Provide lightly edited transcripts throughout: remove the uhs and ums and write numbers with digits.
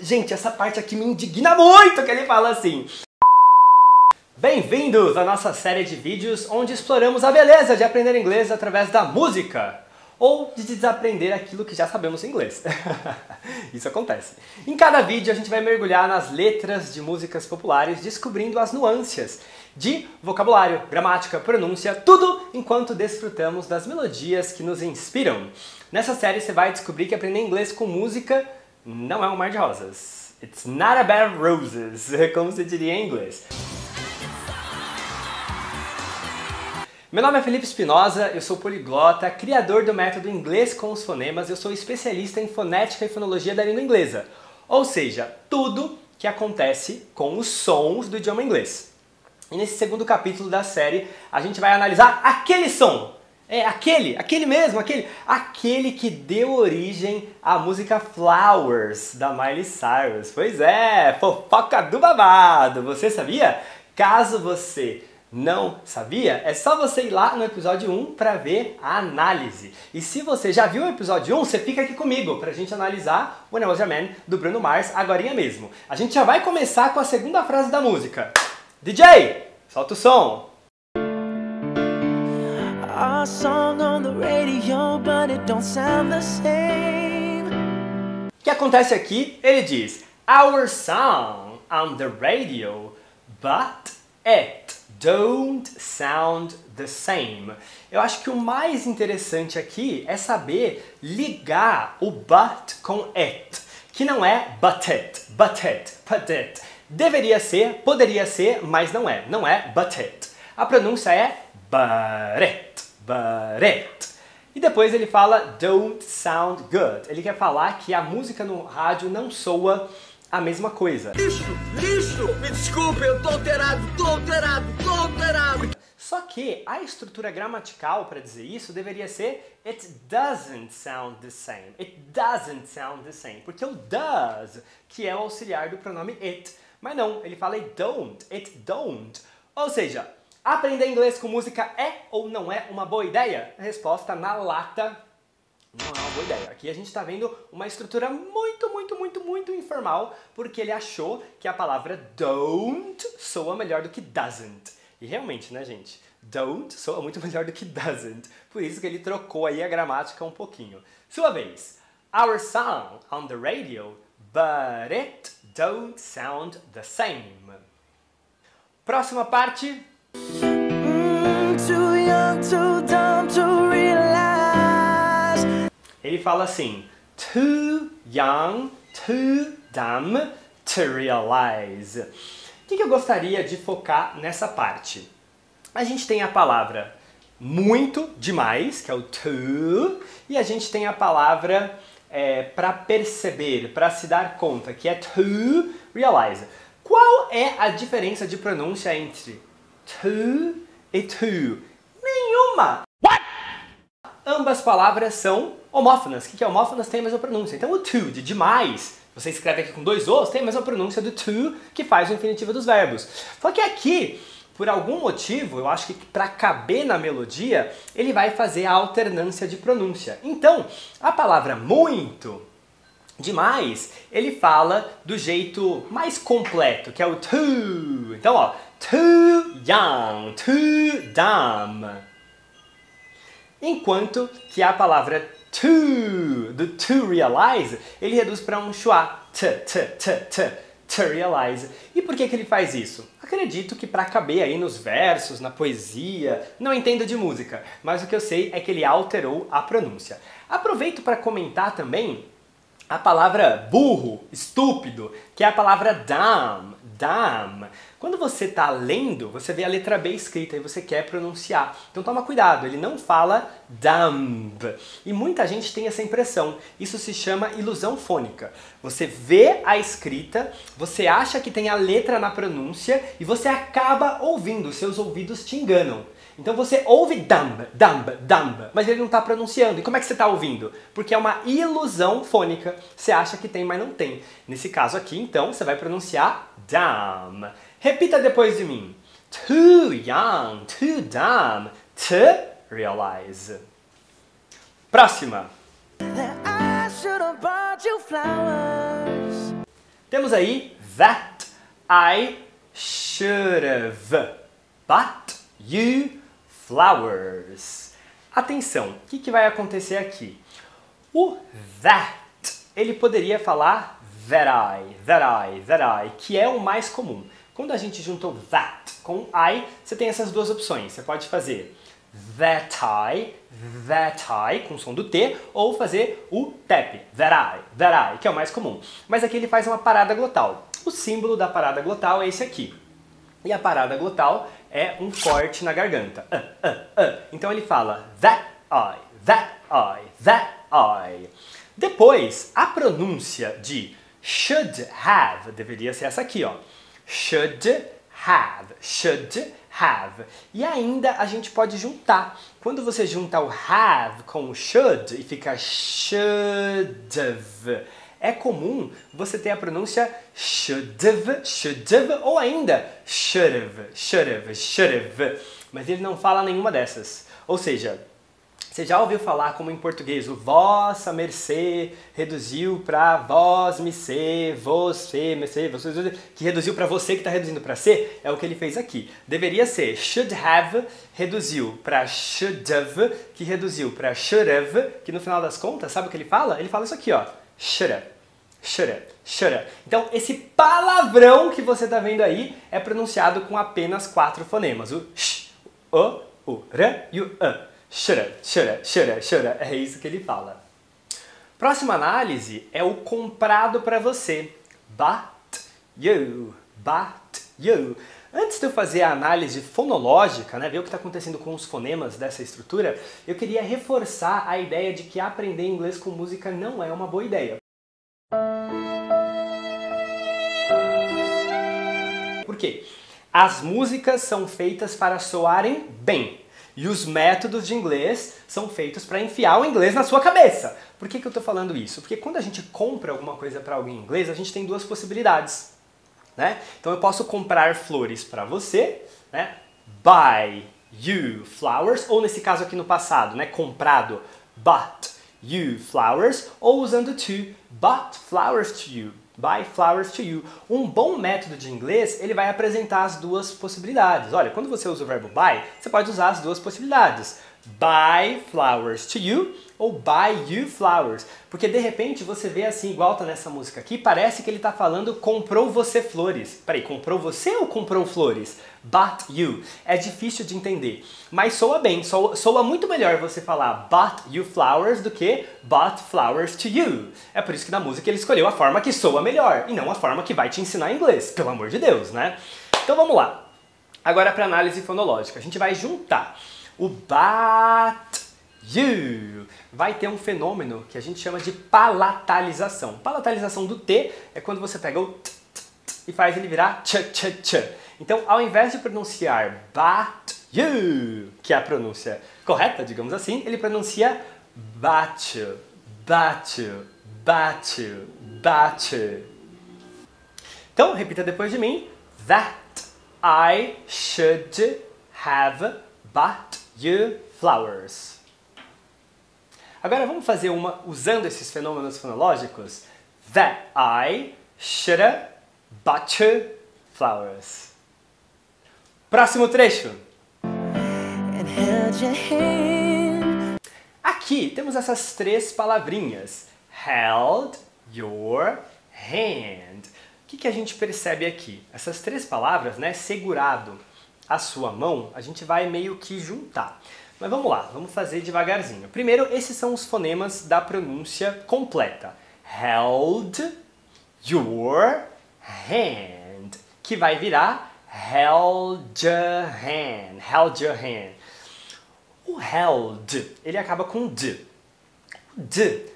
Gente, essa parte aqui me indigna muito que ele fala assim. Bem-vindos à nossa série de vídeos onde exploramos a beleza de aprender inglês através da música. Ou de desaprender aquilo que já sabemos em inglês. Isso acontece. Em cada vídeo a gente vai mergulhar nas letras de músicas populares, descobrindo as nuances de vocabulário, gramática, pronúncia, tudo enquanto desfrutamos das melodias que nos inspiram. Nessa série você vai descobrir que aprender inglês com música não é um mar de rosas. It's not a bed of roses, como se diria em inglês. Meu nome é Felipe Espinosa, eu sou poliglota, criador do método Inglês com os Fonemas, eu sou especialista em fonética e fonologia da língua inglesa, ou seja, tudo que acontece com os sons do idioma inglês. E nesse segundo capítulo da série, a gente vai analisar aquele som, aquele mesmo, aquele que deu origem à música Flowers, da Miley Cyrus. Pois é, fofoca do babado, você sabia? Caso você não sabia? É só você ir lá no episódio 1 para ver a análise. E se você já viu o episódio 1, você fica aqui comigo pra gente analisar When I Was a Man, do Bruno Mars, agorinha mesmo. A gente já vai começar com a segunda frase da música. DJ, solta o som! Our song on the radio, but it don't sound the same. O que acontece aqui? Ele diz Our song on the radio, but it don't sound the same. Eu acho que o mais interessante aqui é saber ligar o but com it, que não é but it. Deveria ser, poderia ser, mas não é. Não é but it. A pronúncia é but it. E depois ele fala don't sound good. Ele quer falar que a música no rádio não soa a mesma coisa. Lixo! Me desculpe, eu tô alterado! Só que a estrutura gramatical para dizer isso deveria ser it doesn't sound the same. It doesn't sound the same. Porque o does, que é o auxiliar do pronome it. Mas não, ele fala it don't. Ou seja, aprender inglês com música é ou não é uma boa ideia? A resposta na lata: não é uma boa ideia. Aqui a gente está vendo uma estrutura muito informal, porque ele achou que a palavra don't soa melhor do que doesn't. E realmente, né, gente? Don't soa muito melhor do que doesn't. Por isso que ele trocou aí a gramática um pouquinho. Sua vez. Our song on the radio, but it don't sound the same. Próxima parte. Too young, too dumb to realize. Ele fala assim, too young, too dumb to realize. O que eu gostaria de focar nessa parte? A gente tem a palavra muito demais, que é o too, e a gente tem a palavra para perceber, para se dar conta, que é to realize. Qual é a diferença de pronúncia entre to e to? Nenhuma! What? Ambas palavras são homófonas. O que é homófonas? Tem a mesma pronúncia. Então o to, de demais, você escreve aqui com dois O's, tem a mesma pronúncia do to, que faz o infinitivo dos verbos. Só que aqui, por algum motivo, eu acho que para caber na melodia, ele vai fazer a alternância de pronúncia. Então, a palavra muito, demais, ele fala do jeito mais completo, que é o too. Então, ó, too young, too dumb. Enquanto que a palavra to, do to realize, ele reduz para um schwa, to realize. E por que ele faz isso? Acredito que para caber aí nos versos, na poesia, não entendo de música, mas o que eu sei é que ele alterou a pronúncia. Aproveito para comentar também a palavra burro, estúpido, que é a palavra dumb. Quando você está lendo, você vê a letra B escrita e você quer pronunciar. Então toma cuidado, ele não fala dumb. E muita gente tem essa impressão. Isso se chama ilusão fônica. Você vê a escrita, você acha que tem a letra na pronúncia e você acaba ouvindo, seus ouvidos te enganam. Então você ouve dumb, mas ele não está pronunciando. E como é que você está ouvindo? Porque é uma ilusão fônica. Você acha que tem, mas não tem. Nesse caso aqui, então, você vai pronunciar dumb. Repita depois de mim. Too young, too dumb to realize. Próxima. Temos aí that I should've bought you flowers. Atenção, o que vai acontecer aqui? O that, ele poderia falar that I, que é o mais comum. Quando a gente juntou that com I, você tem essas duas opções. Você pode fazer that I, com o som do T, ou fazer o tap, that I, que é o mais comum. Mas aqui ele faz uma parada glotal. O símbolo da parada glotal é esse aqui. E a parada glotal é um corte na garganta. Então ele fala that I. Depois, a pronúncia de should have deveria ser essa aqui, ó. Should have. E ainda a gente pode juntar. Quando você junta o have com o should e fica should've, é comum você ter a pronúncia should've, ou ainda should've. Mas ele não fala nenhuma dessas. Ou seja, você já ouviu falar como em português o vossa mercê reduziu para vós me ser, você, que reduziu para você que está reduzindo para ser? É o que ele fez aqui. Deveria ser should have, reduziu para should've, que reduziu para should've, que no final das contas, sabe o que ele fala? Ele fala isso aqui, ó. Shoulda. Então, esse palavrão que você está vendo aí é pronunciado com apenas 4 fonemas. O sh, o r e o a. Shoulda. É isso que ele fala. Próxima análise é o comprado para você. Bought you. Antes de eu fazer a análise fonológica, né, ver o que está acontecendo com os fonemas dessa estrutura, eu queria reforçar a ideia de que aprender inglês com música não é uma boa ideia. Por quê? As músicas são feitas para soarem bem. E os métodos de inglês são feitos para enfiar o inglês na sua cabeça. Por que eu estou falando isso? Porque quando a gente compra alguma coisa para alguém em inglês, a gente tem duas possibilidades, né? Então eu posso comprar flores para você, né? Buy you flowers, ou nesse caso aqui no passado, né? Comprado, bought you flowers, ou usando to, bought flowers to you. Buy flowers to you. Um bom método de inglês, ele vai apresentar as duas possibilidades. Olha, quando você usa o verbo buy, você pode usar as duas possibilidades. Buy flowers to you ou buy you flowers. Porque de repente você vê assim, igual tá nessa música aqui, parece que ele tá falando comprou você flores. Peraí, comprou você ou comprou flores? Bought you. É difícil de entender, mas soa bem, soa muito melhor você falar bought you flowers do que bought flowers to you. É por isso que na música ele escolheu a forma que soa melhor e não a forma que vai te ensinar inglês, pelo amor de Deus, né? Então vamos lá. Agora para análise fonológica, a gente vai juntar o bought you. Vai ter um fenômeno que a gente chama de palatalização. Palatalização do T é quando você pega o t e faz ele virar ch. Então, ao invés de pronunciar bought you, que é a pronúncia correta, digamos assim, ele pronuncia bought you. Então, repita depois de mim. That I should have bought you flowers. Agora vamos fazer uma usando esses fenômenos fonológicos. That I should have bought you flowers. Próximo trecho. Aqui temos essas 3 palavrinhas. Held your hand. O que a gente percebe aqui? Essas 3 palavras, né? Segurado a sua mão, a gente vai meio que juntar. Mas vamos lá, vamos fazer devagarzinho. Primeiro, esses são os fonemas da pronúncia completa. Held your hand, que vai virar held your hand. O held, ele acaba com d. O d,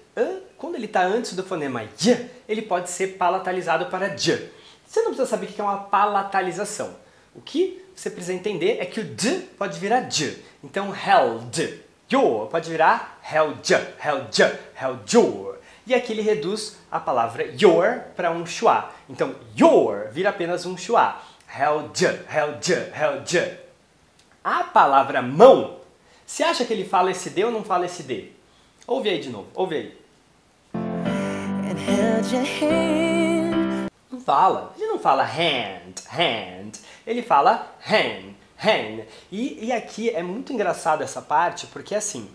quando ele está antes do fonema y, ele pode ser palatalizado para j. Você não precisa saber o que é uma palatalização. O que você precisa entender é que o d pode virar j. Então, held your pode virar held your. E aqui ele reduz a palavra your para um schwa. Então, your vira apenas um schwa. Held your. A palavra mão, você acha que ele fala esse d ou não fala esse d? Ouve aí de novo, ouve aí. fala. Ele não fala hand, hand. Ele fala hen, hen. E aqui é muito engraçado essa parte, porque assim,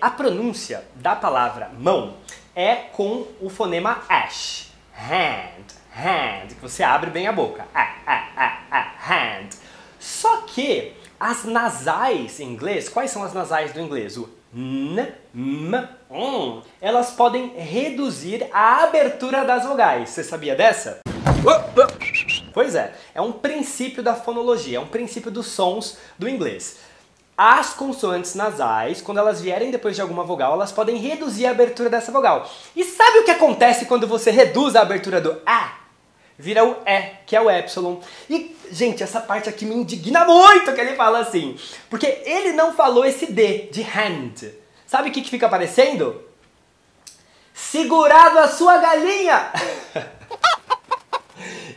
a pronúncia da palavra mão é com o fonema ash. Hand, hand, que você abre bem a boca. Hand. Só que as nasais em inglês, quais são as nasais do inglês? O n, m, elas podem reduzir a abertura das vogais. Você sabia dessa? Pois é um princípio da fonologia, é um princípio dos sons do inglês. As consoantes nasais, quando elas vierem depois de alguma vogal, elas podem reduzir a abertura dessa vogal. E sabe o que acontece quando você reduz a abertura do A? Vira o E, que é o epsilon. E, gente, essa parte aqui me indigna muito que ele fala assim. Porque ele não falou esse D, de hand. Sabe o que fica aparecendo? Segurado a sua galinha!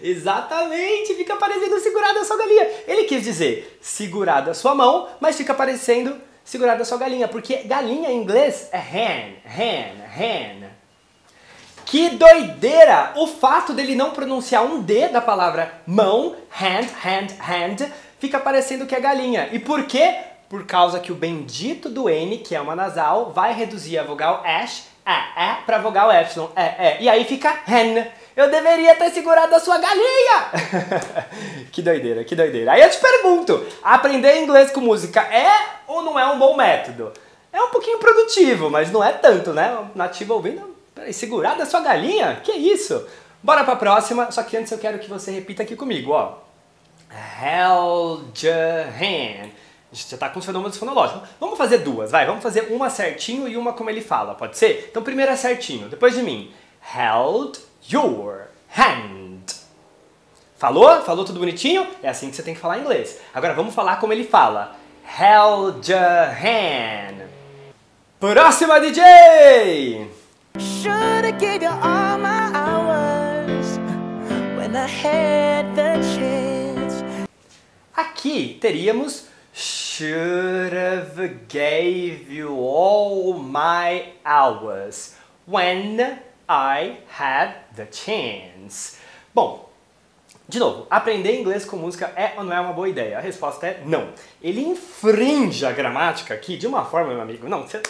Exatamente, fica parecendo segurado a sua galinha. Ele quis dizer segurado a sua mão, mas fica parecendo segurado a sua galinha, porque galinha em inglês é hen, hen, hen. Que doideira! O fato dele não pronunciar um D da palavra mão, hand, hand, hand, fica parecendo que é galinha. E por quê? Por causa que o bendito do N, que é uma nasal, vai reduzir a vogal ash, para a vogal epsilon, e aí fica hen. Eu deveria ter segurado a sua galinha! Que doideira, que doideira. Aí eu te pergunto, aprender inglês com música é ou não é um bom método? É um pouquinho produtivo, mas não é tanto, né? O nativo ouvindo, peraí, segurado a sua galinha? Que isso? Bora pra próxima, só que antes eu quero que você repita aqui comigo, ó. Held your hand. A gente já tá com os fenômenos fonológicos. Vamos fazer duas, vai. Vamos fazer uma certinho e uma como ele fala, pode ser? Então primeiro é certinho, depois de mim. Held your hand. Falou? Falou tudo bonitinho? É assim que você tem que falar em inglês. Agora vamos falar como ele fala. Held your hand. Próxima, DJ! Shoulda gave you all my hours when I had the chance. Aqui teríamos should have gave you all my hours when I had the chance. Bom, de novo, aprender inglês com música é ou não é uma boa ideia? A resposta é não. Ele infringe a gramática aqui de uma forma, meu amigo. Não, você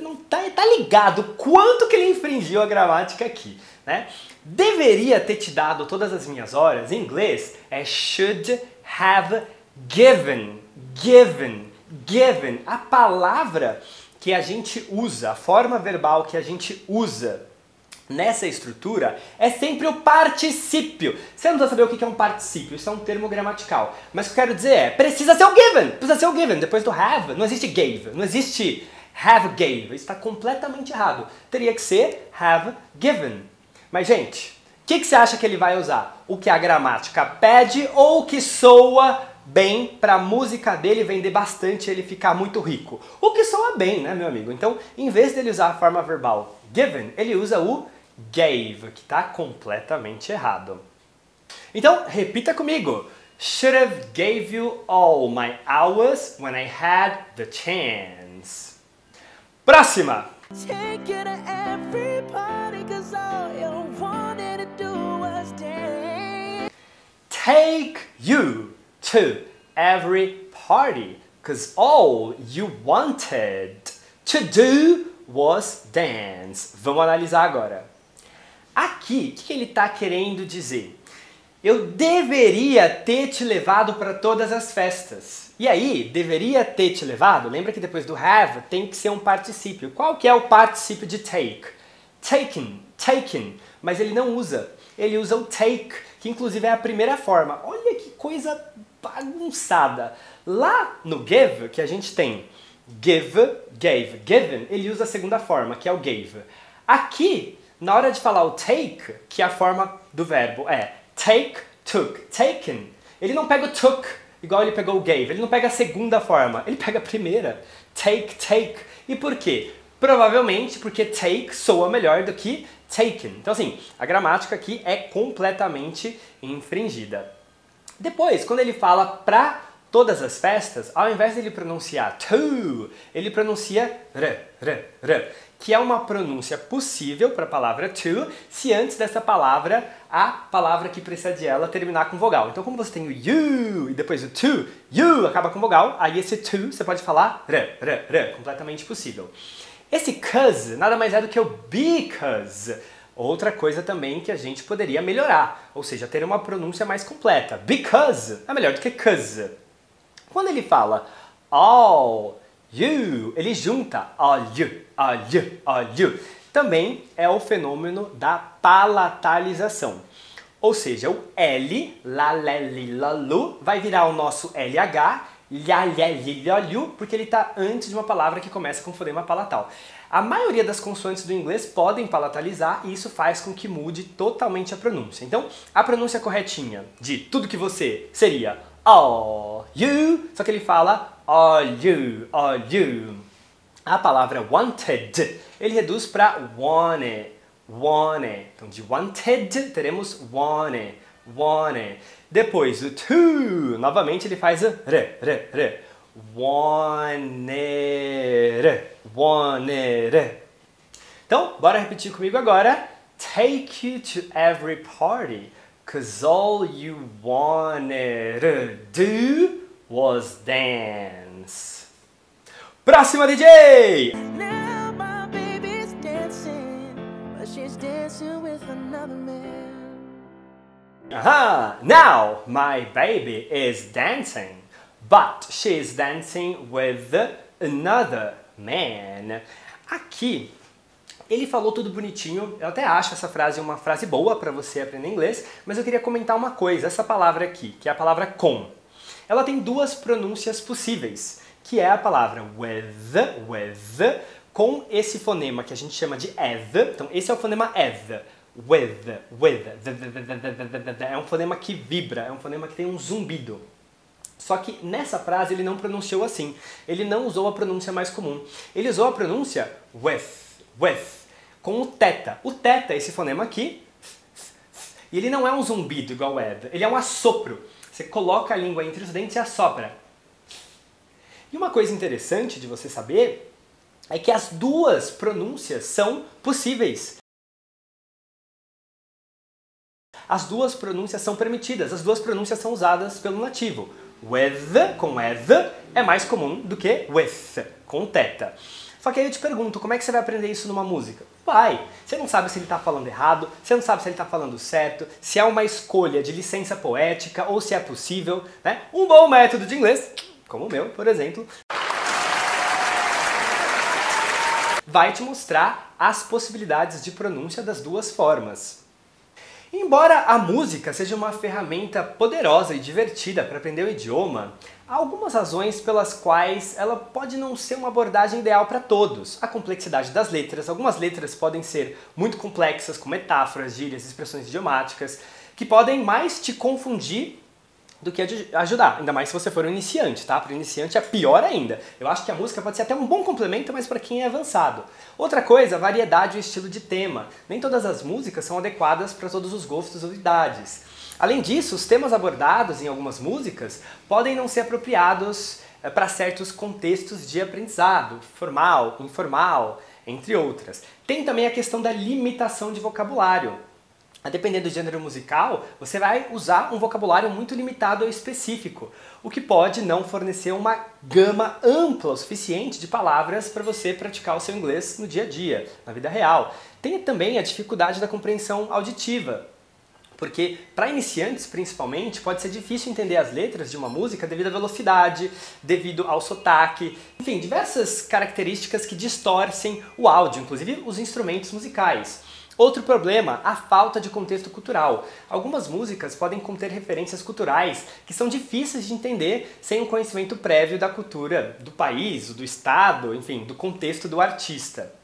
não tá ligado quanto que ele infringiu a gramática aqui, né? Deveria ter te dado todas as minhas horas. Em inglês é should have given, given, given. A palavra que a gente usa, a forma verbal que a gente usa nessa estrutura é sempre o particípio. Você não precisa saber o que é um particípio, isso é um termo gramatical. Mas o que eu quero dizer é, precisa ser o given, precisa ser o given. Depois do have, não existe gave, não existe have gave. Isso está completamente errado. Teria que ser have given. Mas, gente, o que você acha que ele vai usar? O que a gramática pede ou o que soa bem para a música dele vender bastante e ele ficar muito rico? O que soa bem, né, meu amigo? Então, em vez dele usar a forma verbal given, ele usa o gave, que está completamente errado. Então, repita comigo. Should have gave you all my hours when I had the chance. Próxima! Take you to every party, 'cause all you wanted to do was dance. Take you to every party, 'cause all you wanted to do was dance. Vamos analisar agora. Aqui, o que ele está querendo dizer? Eu deveria ter te levado para todas as festas. E aí, deveria ter te levado? Lembra que depois do have tem que ser um particípio. Qual que é o particípio de take? Taken, taken. Mas ele não usa. Ele usa o take, que inclusive é a primeira forma. Olha que coisa bagunçada. Lá no give, que a gente tem give, gave, given, ele usa a segunda forma, que é o gave. Aqui, na hora de falar o take, que é a forma do verbo, é take, took, taken. Ele não pega o took, igual ele pegou o gave. Ele não pega a segunda forma, ele pega a primeira. Take, take. E por quê? Provavelmente porque take soa melhor do que taken. Então assim, a gramática aqui é completamente infringida. Depois, quando ele fala pra todas as festas, ao invés de ele pronunciar to, ele pronuncia r. O que é uma pronúncia possível para a palavra to, se antes dessa palavra, a palavra que precede ela terminar com vogal. Então, como você tem o you e depois o to, you acaba com vogal, aí esse to você pode falar r, completamente possível. Esse 'cause nada mais é do que o because. Outra coisa também que a gente poderia melhorar, ou seja, ter uma pronúncia mais completa. Because é melhor do que 'cause. Quando ele fala all you, ele junta all you, all you, all you. Também é o fenômeno da palatalização. Ou seja, o L, la, le, li, la, lu, vai virar o nosso LH, lha, lhe, li, lho, liu, porque ele está antes de uma palavra que começa com fonema palatal. A maioria das consoantes do inglês podem palatalizar e isso faz com que mude totalmente a pronúncia. Então, a pronúncia corretinha de tudo que você seria all you, só que ele fala all you, all you. A palavra wanted, ele reduz para wanted, wanted. Então, de wanted, teremos wanted, wanted. Depois, o to, novamente ele faz o r. Wanted, wanted. Então, bora repetir comigo agora. Take you to every party, 'cause all you wanted to do was dance. Próxima, DJ! Now my baby's dancing, but she's dancing with another man. Now my baby is dancing, but she's dancing with another man. Aqui, ele falou tudo bonitinho, eu até acho essa frase uma frase boa para você aprender inglês, mas eu queria comentar uma coisa, essa palavra aqui, que é a palavra com. Ela tem duas pronúncias possíveis, que é a palavra with, com esse fonema que a gente chama de eth. Então esse é o fonema eth. With, é um fonema que vibra, é um fonema que tem um zumbido. Só que nessa frase ele não pronunciou assim, ele não usou a pronúncia mais comum. Ele usou a pronúncia with, com o teta. O teta é esse fonema aqui, e ele não é um zumbido igual o ed, ele é um assopro. Você coloca a língua entre os dentes e assopra. E uma coisa interessante de você saber é que as duas pronúncias são possíveis. As duas pronúncias são permitidas, as duas pronúncias são usadas pelo nativo. With, com eth, é mais comum do que with, com teta. Só que aí eu te pergunto, como é que você vai aprender isso numa música? Vai! Você não sabe se ele está falando errado, você não sabe se ele está falando certo, se é uma escolha de licença poética ou se é possível, né? Um bom método de inglês, como o meu, por exemplo, vai te mostrar as possibilidades de pronúncia das duas formas. Embora a música seja uma ferramenta poderosa e divertida para aprender o idioma, há algumas razões pelas quais ela pode não ser uma abordagem ideal para todos. A complexidade das letras, algumas letras podem ser muito complexas, com metáforas, gírias, expressões idiomáticas, que podem mais te confundir do que ajudar, ainda mais se você for um iniciante, tá? Para o iniciante é pior ainda. Eu acho que a música pode ser até um bom complemento, mas para quem é avançado. Outra coisa, variedade e estilo de tema. Nem todas as músicas são adequadas para todos os gostos ou idades. Além disso, os temas abordados em algumas músicas podem não ser apropriados para certos contextos de aprendizado, formal, informal, entre outras. Tem também a questão da limitação de vocabulário. Dependendo do gênero musical, você vai usar um vocabulário muito limitado ou específico, o que pode não fornecer uma gama ampla o suficiente de palavras para você praticar o seu inglês no dia a dia, na vida real. Tem também a dificuldade da compreensão auditiva, porque para iniciantes principalmente pode ser difícil entender as letras de uma música devido à velocidade, devido ao sotaque, enfim, diversas características que distorcem o áudio, inclusive os instrumentos musicais. Outro problema, a falta de contexto cultural. Algumas músicas podem conter referências culturais que são difíceis de entender sem um conhecimento prévio da cultura do país, do estado, enfim, do contexto do artista.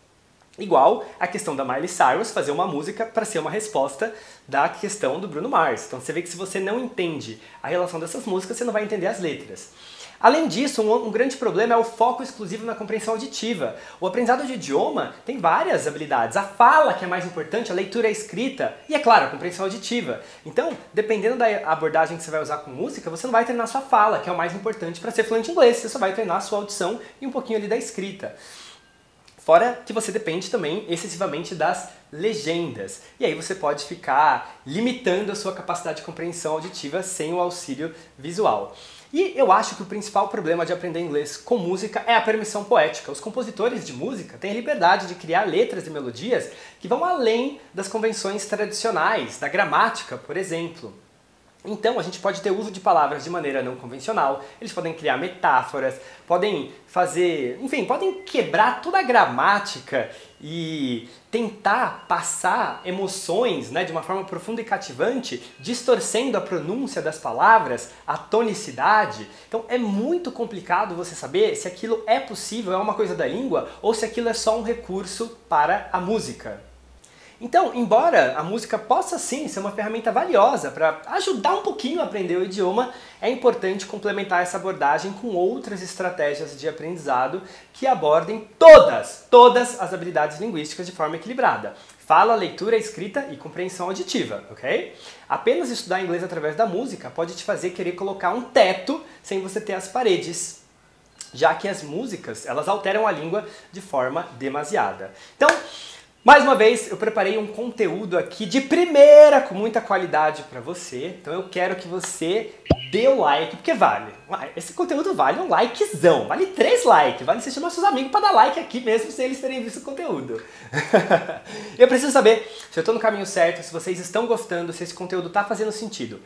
Igual a questão da Miley Cyrus fazer uma música para ser uma resposta da questão do Bruno Mars. Então você vê que se você não entende a relação dessas músicas, você não vai entender as letras. Além disso, um grande problema é o foco exclusivo na compreensão auditiva. O aprendizado de idioma tem várias habilidades. A fala, que é mais importante, a leitura e a escrita, e, é claro, a compreensão auditiva. Então, dependendo da abordagem que você vai usar com música, você não vai treinar sua fala, que é o mais importante para ser fluente em inglês. Você só vai treinar a sua audição e um pouquinho ali da escrita. Fora que você depende também excessivamente das legendas. E aí você pode ficar limitando a sua capacidade de compreensão auditiva sem o auxílio visual. E eu acho que o principal problema de aprender inglês com música é a permissão poética. Os compositores de música têm a liberdade de criar letras e melodias que vão além das convenções tradicionais, da gramática, por exemplo. Então a gente pode ter uso de palavras de maneira não convencional, eles podem criar metáforas, podem fazer, enfim, podem quebrar toda a gramática e tentar passar emoções, né, de uma forma profunda e cativante, distorcendo a pronúncia das palavras, a tonicidade. Então é muito complicado você saber se aquilo é possível, é uma coisa da língua, ou se aquilo é só um recurso para a música. Então, embora a música possa sim ser uma ferramenta valiosa para ajudar um pouquinho a aprender o idioma, é importante complementar essa abordagem com outras estratégias de aprendizado que abordem todas as habilidades linguísticas de forma equilibrada. Fala, leitura, escrita e compreensão auditiva, ok? Apenas estudar inglês através da música pode te fazer querer colocar um teto sem você ter as paredes, já que as músicas, elas alteram a língua de forma demasiada. Então, mais uma vez, eu preparei um conteúdo aqui de primeira, com muita qualidade para você. Então eu quero que você dê o like, porque vale. Esse conteúdo vale um likezão, vale 3 likes, vale você chamar seus amigos para dar like aqui mesmo sem eles terem visto o conteúdo. Eu preciso saber se eu estou no caminho certo, se vocês estão gostando, se esse conteúdo está fazendo sentido.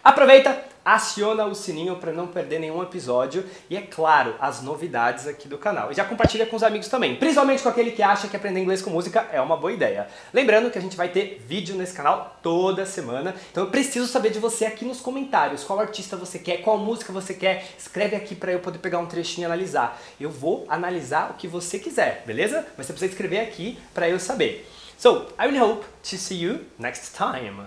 Aproveita, aciona o sininho para não perder nenhum episódio e, é claro, as novidades aqui do canal. E já compartilha com os amigos também, principalmente com aquele que acha que aprender inglês com música é uma boa ideia. Lembrando que a gente vai ter vídeo nesse canal toda semana, então eu preciso saber de você aqui nos comentários qual artista você quer, qual música você quer. Escreve aqui para eu poder pegar um trechinho e analisar. Eu vou analisar o que você quiser, beleza? Mas você precisa escrever aqui para eu saber. So, I really hope to see you next time.